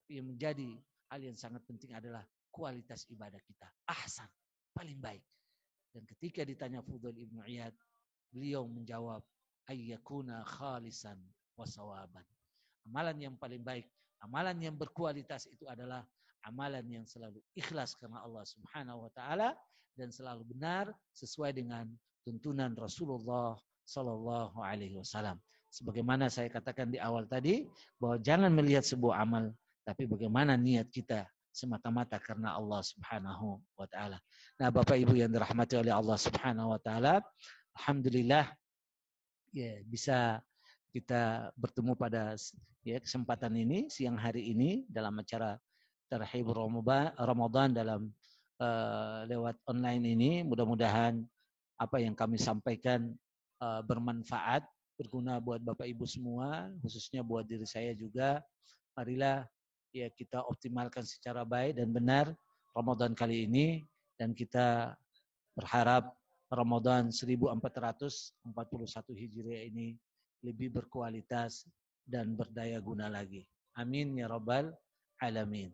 Yang menjadi hal yang sangat penting adalah kualitas ibadah kita. Ahsan, paling baik. Dan ketika ditanya Fudail Ibnu Iyad, beliau menjawab, ayyakuna khalisan wasawaban. Amalan yang paling baik, amalan yang berkualitas itu adalah amalan yang selalu ikhlas karena Allah Subhanahu wa taala dan selalu benar sesuai dengan tuntunan Rasulullah sallallahu alaihi wasallam. Sebagaimana saya katakan di awal tadi, bahwa jangan melihat sebuah amal, tapi bagaimana niat kita semata-mata karena Allah Subhanahu wa taala. Nah, Bapak Ibu yang dirahmati oleh Allah Subhanahu wa taala, alhamdulillah ya bisa kita bertemu pada kesempatan ini, siang hari ini dalam acara Tarhib Ramadan dalam lewat online ini. Mudah-mudahan apa yang kami sampaikan bermanfaat, berguna buat Bapak Ibu semua, khususnya buat diri saya juga. Marilah ya kita optimalkan secara baik dan benar Ramadan kali ini, dan kita berharap Ramadan 1441 Hijriah ini lebih berkualitas dan berdaya guna lagi. Amin ya rabbal alamin.